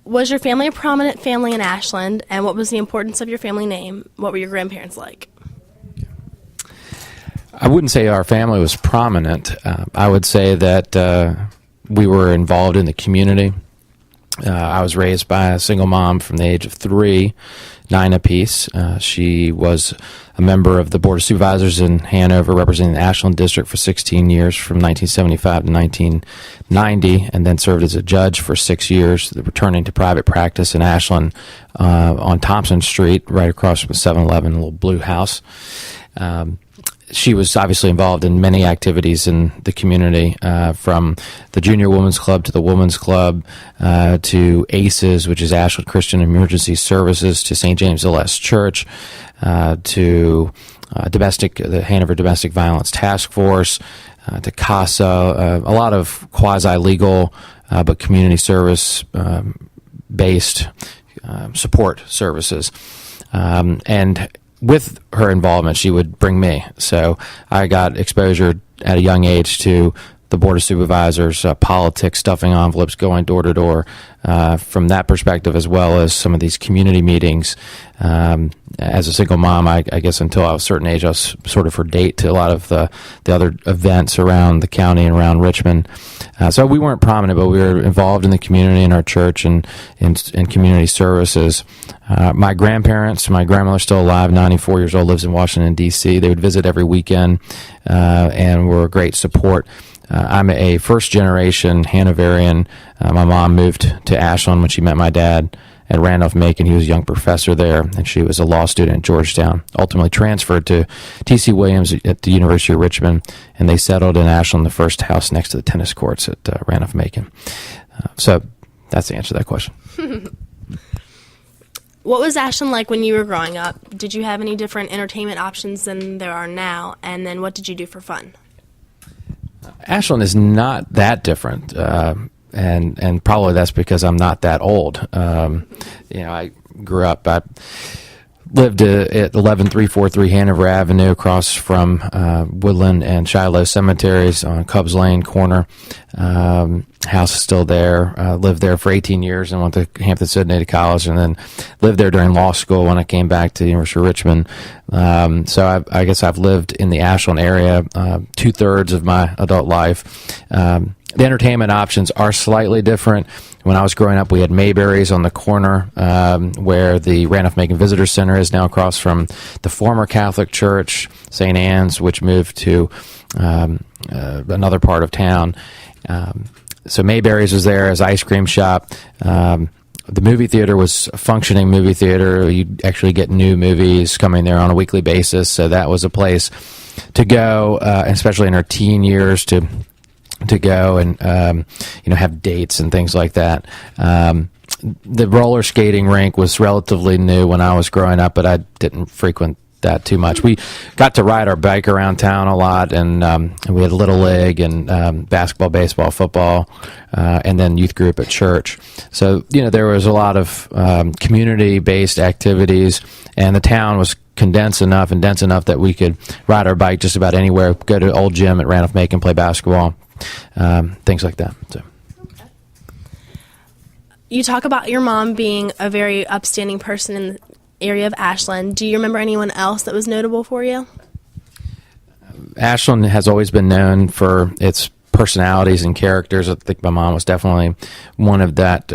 Was your family a prominent family in Ashland, and what was the importance of your family name? What were your grandparents like? I wouldn't say our family was prominent. I would say that we were involved in the community. I was raised by a single mom from the age of 3, 9 apiece. She was a member of the Board of Supervisors in Hanover, representing the Ashland District for 16 years from 1975 to 1990, and then served as a judge for 6 years, returning to private practice in Ashland on Thompson Street, right across from the 7-Eleven, a little blue house. She was obviously involved in many activities in the community, from the Junior Women's Club to the Women's Club, to ACES, which is Ashland Christian Emergency Services, to St. James the Less Church, to the Hanover Domestic Violence Task Force, to CASA, a lot of quasi-legal but community service based support services. And with her involvement, she would bring me. So I got exposure at a young age to the Board of Supervisors, politics, stuffing envelopes, going door to door, from that perspective, as well as some of these community meetings. As a single mom, I guess until I was a certain age, I was sort of her date to a lot of the other events around the county and around Richmond. So we weren't prominent, but we were involved in the community, in our church, and in community services. My grandparents, my grandmother's still alive, 94 years old, lives in Washington, D.C. They would visit every weekend and were a great support. I'm a first-generation Hanoverian. My mom moved to Ashland when she met my dad at Randolph-Macon. He was a young professor there, and she was a law student at Georgetown. Ultimately transferred to T.C. Williams at the University of Richmond, and they settled in Ashland, the first house next to the tennis courts at Randolph-Macon. So that's the answer to that question. What was Ashland like when you were growing up? Did you have any different entertainment options than there are now? And then what did you do for fun? Ashland is not that different, and probably that's because I'm not that old. I grew up, I lived at 11343 Hanover Avenue, across from Woodland and Shiloh cemeteries on Cubs Lane corner. House is still there. Lived there for 18 years and went to Hampton-Sydney College, and then lived there during law school when I came back to the University of Richmond. So I guess I've lived in the Ashland area 2/3 of my adult life. The entertainment options are slightly different. When I was growing up, we had Mayberry's on the corner where the Randolph-Macon Visitor Center is, now across from the former Catholic Church, St. Anne's, which moved to another part of town. So Mayberry's was there as ice cream shop. The movie theater was a functioning movie theater. You'd actually get new movies coming there on a weekly basis, so that was a place to go, especially in our teen years, to go and have dates and things like that. The roller skating rink was relatively new when I was growing up, but I didn't frequent that too much. We got to ride our bike around town a lot, and we had Little League and basketball, baseball, football, and then youth group at church. So there was a lot of community-based activities, and the town was condensed enough and dense enough that we could ride our bike just about anywhere, go to old gym at Randolph-Macon, play basketball, things like that. So. You talk about your mom being a very upstanding person in the area of Ashland. Do you remember anyone else that was notable for you? Ashland has always been known for its personalities and characters. I think my mom was definitely one of that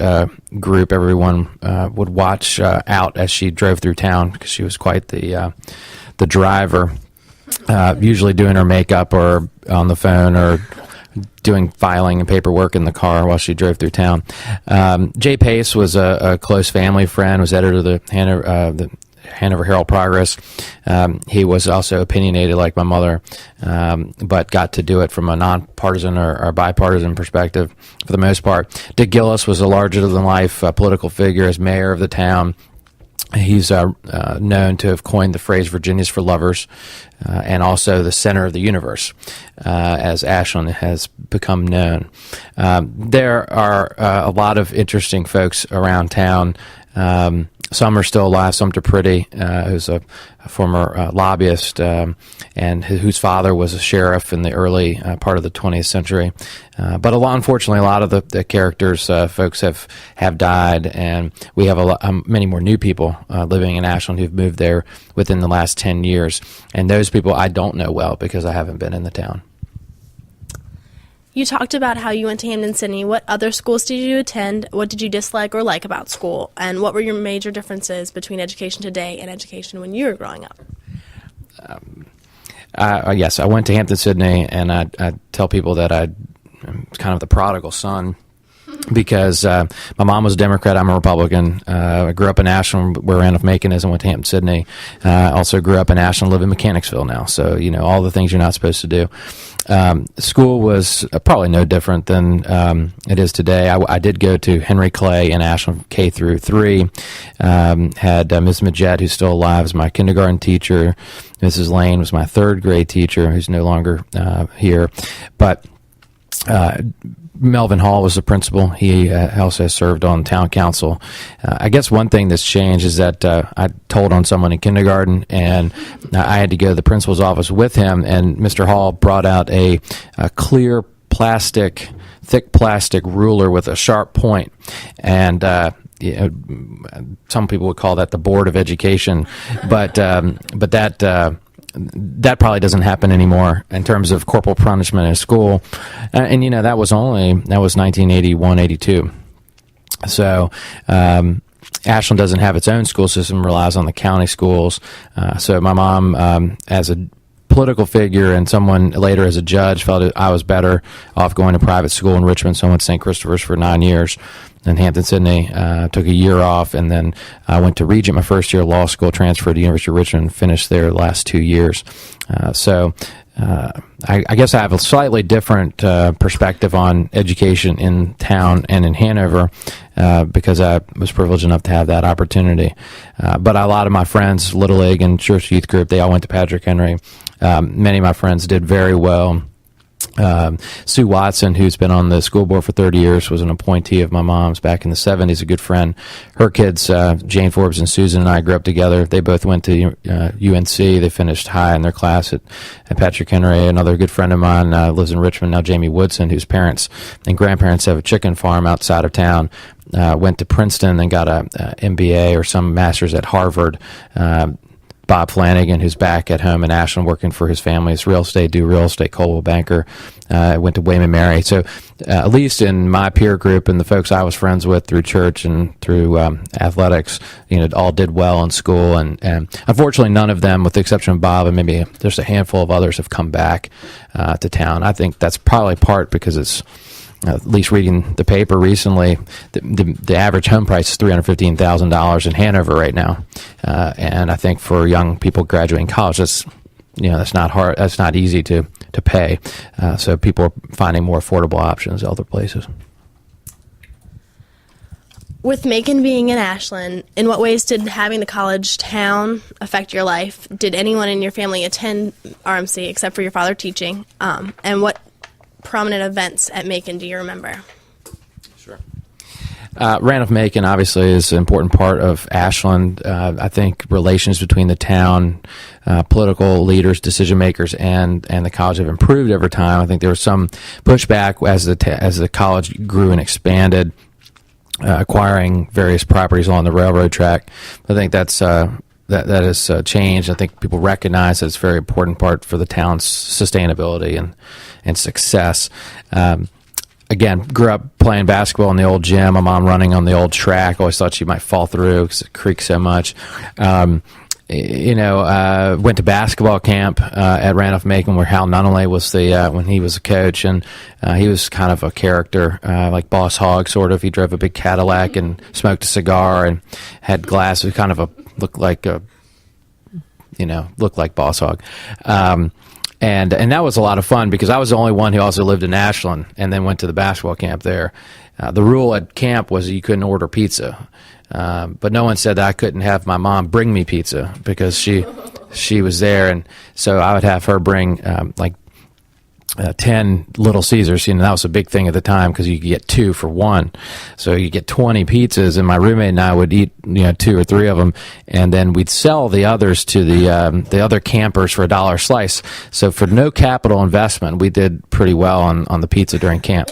group. Everyone would watch out as she drove through town, because she was quite the driver, usually doing her makeup or on the phone or doing filing and paperwork in the car while she drove through town. Jay Pace was a close family friend, was editor of the Hanover Herald Progress. He was also opinionated like my mother, but got to do it from a nonpartisan or bipartisan perspective for the most part. Dick Gillis was a larger-than-life political figure as mayor of the town. He's known to have coined the phrase "Virginia's for lovers," and also the center of the universe, as Ashland has become known. There are a lot of interesting folks around town. Some are still alive. Sumter Pretty, who's a former lobbyist, and whose father was a sheriff in the early part of the 20th century. But unfortunately, a lot of the characters, folks have died, and we have many more new people living in Ashland who've moved there within the last 10 years. And those people I don't know well because I haven't been in the town. You talked about how you went to Hampden-Sydney. What other schools did you attend? What did you dislike or like about school? And what were your major differences between education today and education when you were growing up? Yes, I went to Hampden-Sydney, and I tell people that I'm kind of the prodigal son because my mom was a Democrat, I'm a Republican. I grew up in Ashland where Randolph-Macon is and went to Hampden-Sydney. I also grew up in Ashland, live in Mechanicsville now, so all the things you're not supposed to do. School was probably no different than it is today. I did go to Henry Clay in Ashland K through 3. Had Ms. Majette, who's still alive, as my kindergarten teacher. Mrs. Lane was my third grade teacher, who's no longer here. But Melvin Hall was the principal. He also served on town council. I guess one thing that's changed is that I told on someone in kindergarten, and I had to go to the principal's office with him, and Mr. Hall brought out a clear thick plastic ruler with a sharp point, and some people would call that the Board of Education, but that probably doesn't happen anymore in terms of corporal punishment in school. And that was 1981, 82. So, Ashland doesn't have its own school system, relies on the county schools. So my mom, as a political figure and someone later as a judge, felt that I was better off going to private school in Richmond. So I went to St. Christopher's for 9 years. Then Hampden-Sydney, took a year off, and then I went to Regent my first year of law school, transferred to University of Richmond, finished there the last 2 years. I guess I have a slightly different perspective on education in town and in Hanover because I was privileged enough to have that opportunity. But a lot of my friends, Little League and Church Youth Group, they all went to Patrick Henry. Many of my friends did very well. Sue Watson, who's been on the school board for 30 years, was an appointee of my mom's back in the 70s, a good friend. Her kids, Jane Forbes and Susan, and I grew up together. They both went to UNC. They finished high in their class at Patrick Henry. Another good friend of mine lives in Richmond now, Jamie Woodson, whose parents and grandparents have a chicken farm outside of town. Went to Princeton and got a MBA or some master's at Harvard. Bob Flanagan, who's back at home in Ashland working for his family's real estate, Coldwell Banker, went to William & Mary. So at least in my peer group and the folks I was friends with through church and through athletics, all did well in school. And unfortunately, none of them, with the exception of Bob and maybe just a handful of others, have come back to town. I think that's probably part because it's, at least reading the paper recently, the average home price is $315,000 in Hanover right now, and I think for young people graduating college, that's not hard. That's not easy to pay. So people are finding more affordable options other places. With Macon being in Ashland, in what ways did having the college town affect your life? Did anyone in your family attend RMC except for your father teaching? And what prominent events at Macon do you remember? Sure. Randolph-Macon obviously is an important part of Ashland. I think relations between the town, political leaders, decision makers, and the college have improved over time. I think there was some pushback as the college grew and expanded, acquiring various properties along the railroad track. I think that's that has changed. I think people recognize that it's a very important part for the town's sustainability and success. Again, grew up playing basketball in the old gym. My mom running on the old track. Always thought she might fall through because it creaks so much. Went to basketball camp at Randolph-Macon, where Hal Nunnally was when he was a coach, and he was kind of a character, like Boss Hogg, sort of. He drove a big Cadillac and smoked a cigar and had glasses, kind of looked like Boss Hogg. And that was a lot of fun because I was the only one who also lived in Ashland and then went to the basketball camp there. The rule at camp was you couldn't order pizza. But no one said that I couldn't have my mom bring me pizza because she was there. And so I would have her bring, 10 Little Caesars. That was a big thing at the time because you could get 2 for 1. So you get 20 pizzas, and my roommate and I would eat 2 or 3 of them, and then we'd sell the others to the other campers for $1 a slice. So for no capital investment, we did pretty well on the pizza during camp.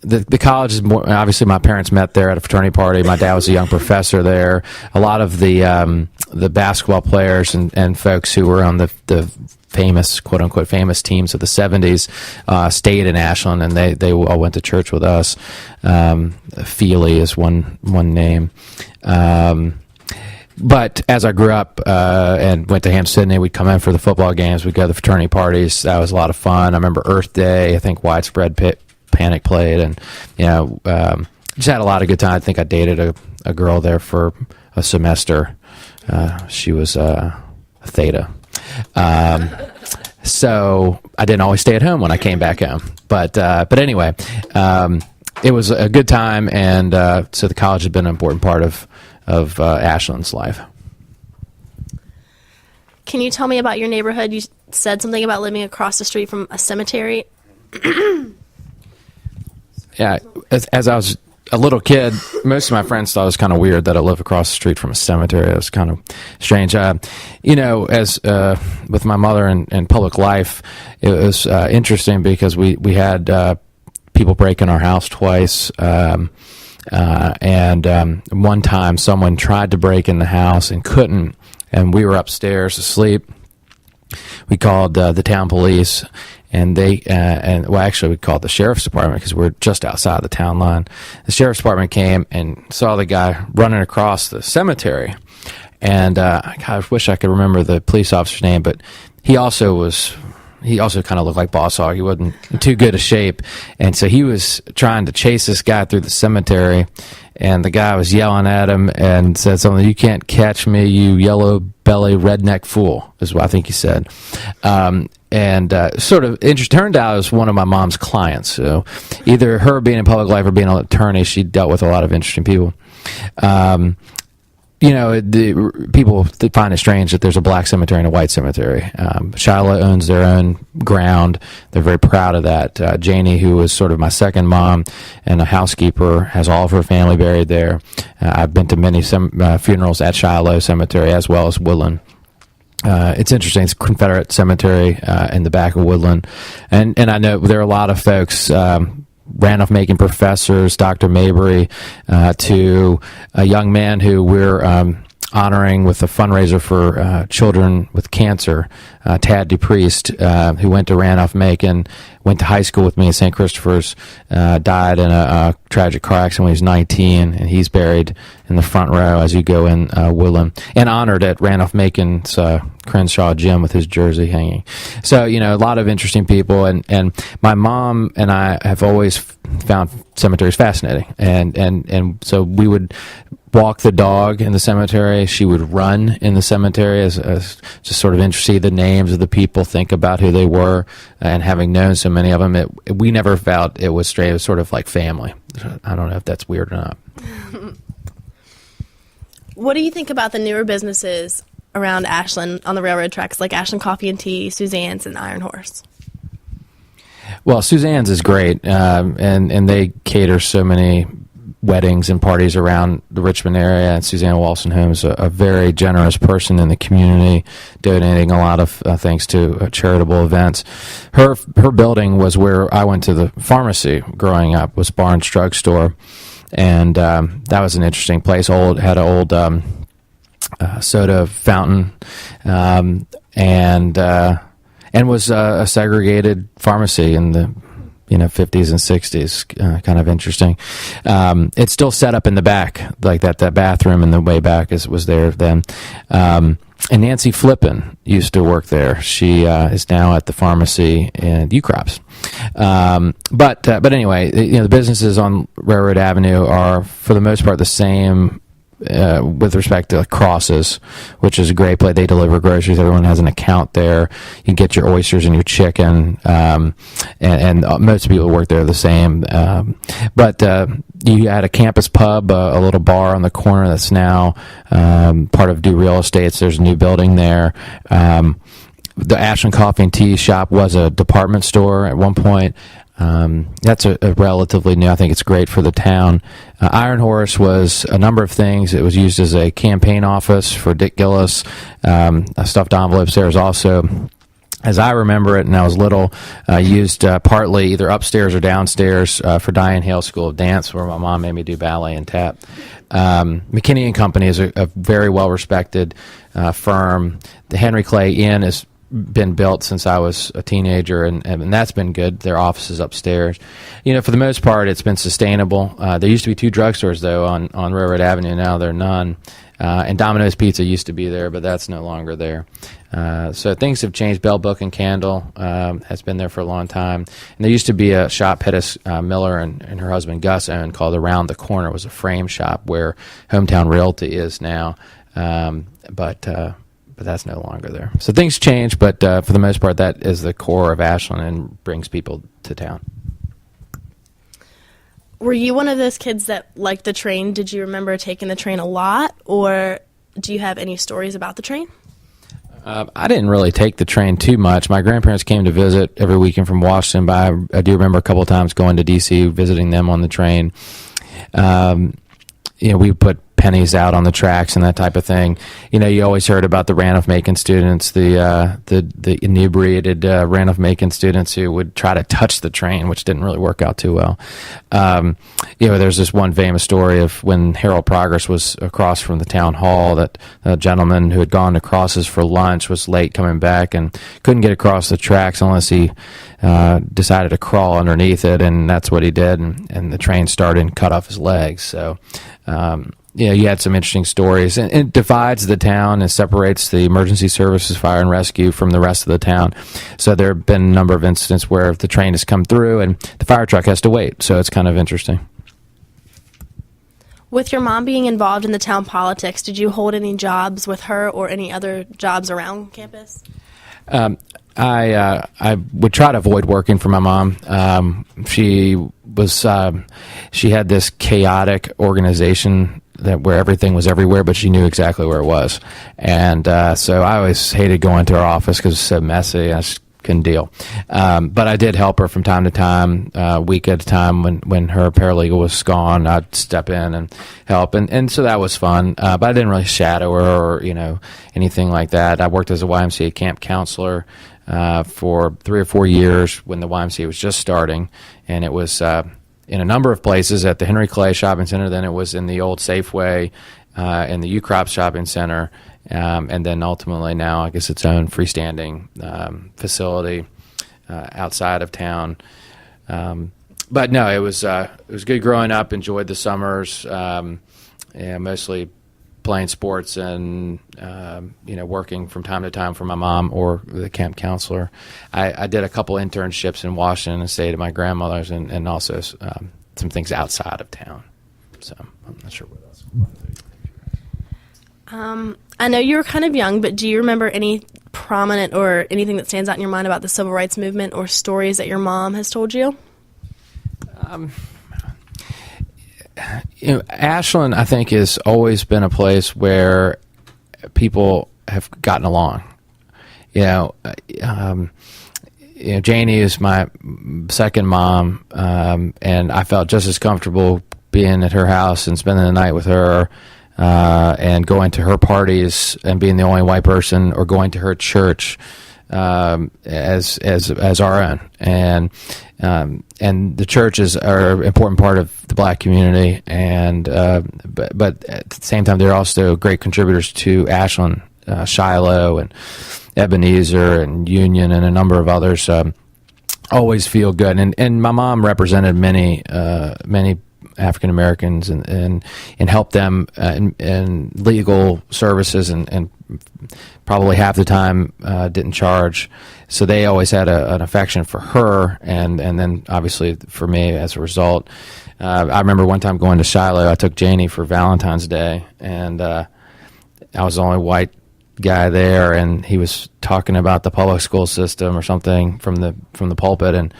The college is more, obviously my parents met there at a fraternity party. My dad was a young professor there. A lot of the basketball players and folks who were on the famous, quote unquote, famous teams of the 70s stayed in Ashland, and they all went to church with us. Feely is one name. But as I grew up and went to Ham Sydney, we'd come in for the football games. We'd go to the fraternity parties. That was a lot of fun. I remember Earth Day. I think Widespread Panic played, and just had a lot of good time. I think I dated a girl there for a semester. She was a Theta. So I didn't always stay at home when I came back home. But anyway, it was a good time, and so the college has been an important part of Ashland's life. Can you tell me about your neighborhood? You said something about living across the street from a cemetery. Yeah, as I was a little kid, most of my friends thought it was kind of weird that I live across the street from a cemetery. It was kind of strange. As with my mother in public life, it was interesting because we had people break in our house twice. And one time someone tried to break in the house and couldn't, and we were upstairs asleep. We called the town police, and actually we called the sheriff's department because we're just outside the town line. The sheriff's department came and saw the guy running across the cemetery, and I wish I could remember the police officer's name, but he also kind of looked like Boss Hog. He wasn't in too good a shape, and so he was trying to chase this guy through the cemetery, and the guy was yelling at him and said something, "You can't catch me, you yellow belly redneck fool," is what I think he said. Sort of turned out as one of my mom's clients. So either her being in public life or being an attorney, she dealt with a lot of interesting people. People find it strange that there's a black cemetery and a white cemetery. Shiloh owns their own ground. They're very proud of that. Janie, who was sort of my second mom and a housekeeper, has all of her family buried there. I've been to many funerals at Shiloh Cemetery as well as Woodland. It's interesting. It's a Confederate cemetery in the back of Woodland. And I know there are a lot of folks, Randolph-Macon professors, Dr. Mabry, to a young man who we're honoring with a fundraiser for children with cancer, Tad DePriest, who went to Randolph-Macon, went to high school with me at St. Christopher's, died in a tragic car accident when he was 19, and he's buried in the front row as you go in Woodland, and honored at Randolph-Macon's Crenshaw Gym with his jersey hanging. So, a lot of interesting people, and my mom and I have always found cemeteries fascinating, and so we would walk the dog in the cemetery. She would run in the cemetery as just sort of interested in the names of the people, think about who they were, and having known so many of them, we never felt it was straight. It was sort of like family. I don't know if that's weird or not. What do you think about the newer businesses around Ashland on the railroad tracks, like Ashland Coffee and Tea, Suzanne's, and Iron Horse? Well, Suzanne's is great, and they cater so many weddings and parties around the Richmond area, and Suzanne Walston is a very generous person in the community, donating a lot of things to charitable events. Her building was where I went to the pharmacy growing up, was Barnes Drug Store, and that was an interesting place. Had an old soda fountain, and was a segregated pharmacy in the 50s and 60s, kind of interesting. It's still set up in the back, like that bathroom in the way back was there then. And Nancy Flippin used to work there. She is now at the pharmacy in Ucrops. But anyway, the businesses on Railroad Avenue are, for the most part, the same with respect to Crosses, which is a great place. They deliver groceries. Everyone has an account there. You can get your oysters and your chicken, and most people who work there are the same. But you had a campus pub, a little bar on the corner that's now part of Due Real Estates. There's a new building there. the Ashland Coffee and Tea Shop was a department store at one point. That's a relatively new. I think it's great for the town. Iron Horse was a number of things. It was used as a campaign office for Dick Gillis. Stuffed envelopes there is also, as I remember it, and I was little, used partly either upstairs or downstairs for Diane Hale School of Dance, where my mom made me do ballet and tap. McKinney and Company is a very well-respected firm. The Henry Clay Inn has been built since I was a teenager, and that's been good. Their office is upstairs. For the most part, it's been sustainable. There used to be 2 drugstores, though, on Railroad Avenue. Now there are none. And Domino's Pizza used to be there, but that's no longer there. So things have changed. Bell Book and Candle has been there for a long time. And there used to be a shop Pettis Miller and her husband Gus owned called Around the Corner. It was a frame shop where Hometown Realty is now. But that's no longer there. So things change, but for the most part, that is the core of Ashland and brings people to town. Were you one of those kids that liked the train? Did you remember taking the train a lot, or do you have any stories about the train? I didn't really take the train too much. My grandparents came to visit every weekend from Washington, but I do remember a couple of times going to D.C., visiting them on the train. We put pennies out on the tracks and that type of thing. You always heard about the Randolph-Macon students, the inebriated Randolph-Macon students who would try to touch the train, which didn't really work out too well. There's this one famous story of when Herald Progress was across from the town hall, that a gentleman who had gone to Crosses for lunch was late coming back and couldn't get across the tracks unless he decided to crawl underneath it, and that's what he did, and the train started and cut off his legs. So you had some interesting stories, and it divides the town and separates the emergency services, fire and rescue, from the rest of the town. So there have been a number of incidents where the train has come through and the fire truck has to wait. So it's kind of interesting. With your mom being involved in the town politics, did you hold any jobs with her or any other jobs around campus? I would try to avoid working for my mom. She had this chaotic organization where everything was everywhere, but she knew exactly where it was. And so I always hated going to her office because it was so messy. I just couldn't deal. But I did help her from time to time, a week at a time. When her paralegal was gone, I'd step in and help. And so that was fun. But I didn't really shadow her or, anything like that. I worked as a YMCA camp counselor for 3 or 4 years when the YMCA was just starting. And it was in a number of places at the Henry Clay Shopping Center. Then it was in the old Safeway, in the U-Crop Shopping Center, and then ultimately now I guess its own freestanding facility outside of town. But no, it was good growing up. Enjoyed the summers, mostly playing sports and working from time to time for my mom or the camp counselor. I did a couple internships in Washington and stayed at my grandmother's, and also some things outside of town. So I'm not sure what else. I know you were kind of young, but do you remember any prominent or anything that stands out in your mind about the civil rights movement or stories that your mom has told you? Ashland, I think, has always been a place where people have gotten along. Janie is my second mom, and I felt just as comfortable being at her house and spending the night with her, and going to her parties and being the only white person, or going to her church as our own. And the churches are an important part of the black community, and but at the same time, they're also great contributors to Ashland, Shiloh, and Ebenezer, and Union, and a number of others. Always feel good, and my mom represented many African Americans and helped them in legal services, and probably half the time didn't charge. So they always had an affection for her, and then obviously for me as a result. I remember one time going to Shiloh. I took Janie for Valentine's Day, and I was the only white guy there, and he was talking about the public school system or something from the pulpit, and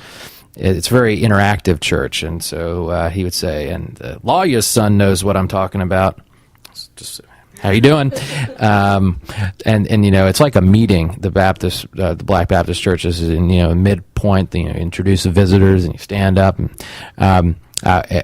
it's a very interactive church, and so he would say, and the lawyer's son knows what I'm talking about. It's just How you doing? And you know, it's like a meeting. The Black Baptist Church is in, you know, midpoint. You know, introduce the visitors and you stand up. And,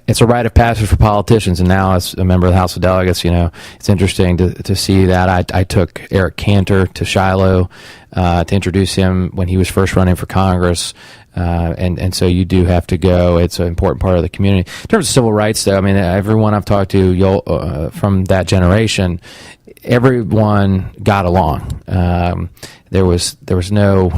it's a rite of passage for politicians, and now as a member of the House of Delegates, you know, it's interesting to see that. I took Eric Cantor to Shiloh to introduce him when he was first running for Congress, and so you do have to go. It's an important part of the community. In terms of civil rights, though, I mean, everyone I've talked to from that generation, everyone got along. There was no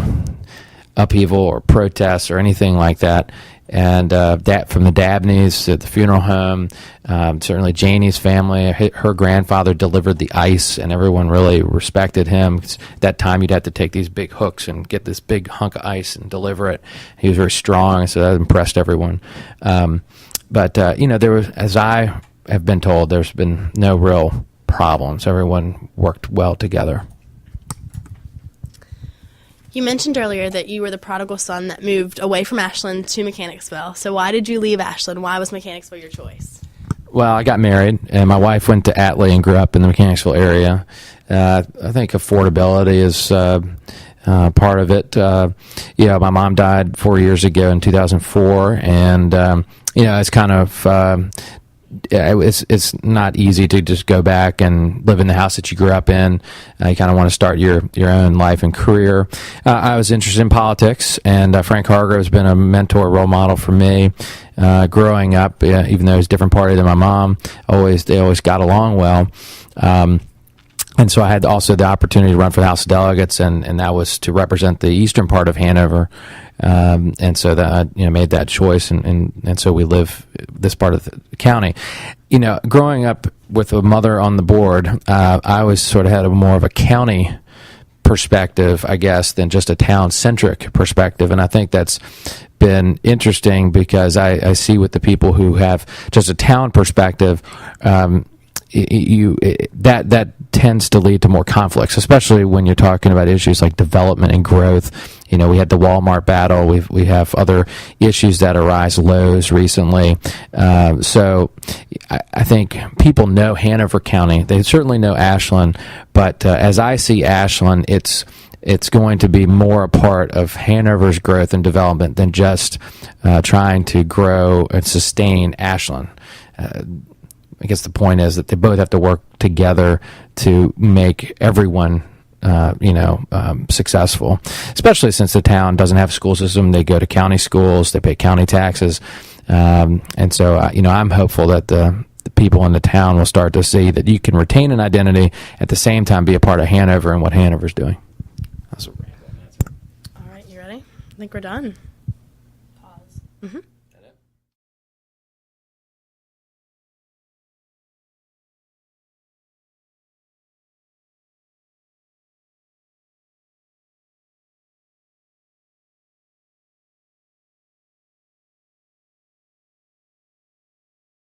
upheaval or protests or anything like that. And that from the Dabneys to the funeral home, certainly Janie's family, her grandfather delivered the ice, and everyone really respected him. At that time, you'd have to take these big hooks and get this big hunk of ice and deliver it. He was very strong, so that impressed everyone. But you know, there was, as I have been told, there's been no real problems. Everyone worked well together. You mentioned earlier that you were the prodigal son that moved away from Ashland to Mechanicsville. So why did you leave Ashland? Why was Mechanicsville your choice? Well, I got married, and my wife went to Atlee and grew up in the Mechanicsville area. I think affordability is part of it. You know, my mom died 4 years ago in 2004, and you know, it's kind of it's not easy to just go back and live in the house that you grew up in. You kind of want to start your own life and career. I was interested in politics, and Frank Hargrove has been a mentor, role model for me. Growing up, even though he's a different party than my mom, they always got along well. And so I had also the opportunity to run for the House of Delegates, and that was to represent the eastern part of Hanover. And so that I, you know, made that choice, and so we live this part of the county. You know, growing up with a mother on the board, I always sort of had more of a county perspective, I guess, than just a town-centric perspective, and I think that's been interesting because I see with the people who have just a town perspective, that tends to lead to more conflicts, especially when you're talking about issues like development and growth. You know, we had the Walmart battle. We have other issues that arise, Lowe's recently. So I think people know Hanover County. They certainly know Ashland, but as I see Ashland, it's going to be more a part of Hanover's growth and development than just trying to grow and sustain Ashland. I guess the point is that they both have to work together to make everyone, successful, especially since the town doesn't have a school system. They go to county schools, they pay county taxes. And so, I'm hopeful that the people in the town will start to see that you can retain an identity at the same time be a part of Hanover and what Hanover's doing. That's a random answer. All right, you ready? I think we're done. Pause. Mm-hmm.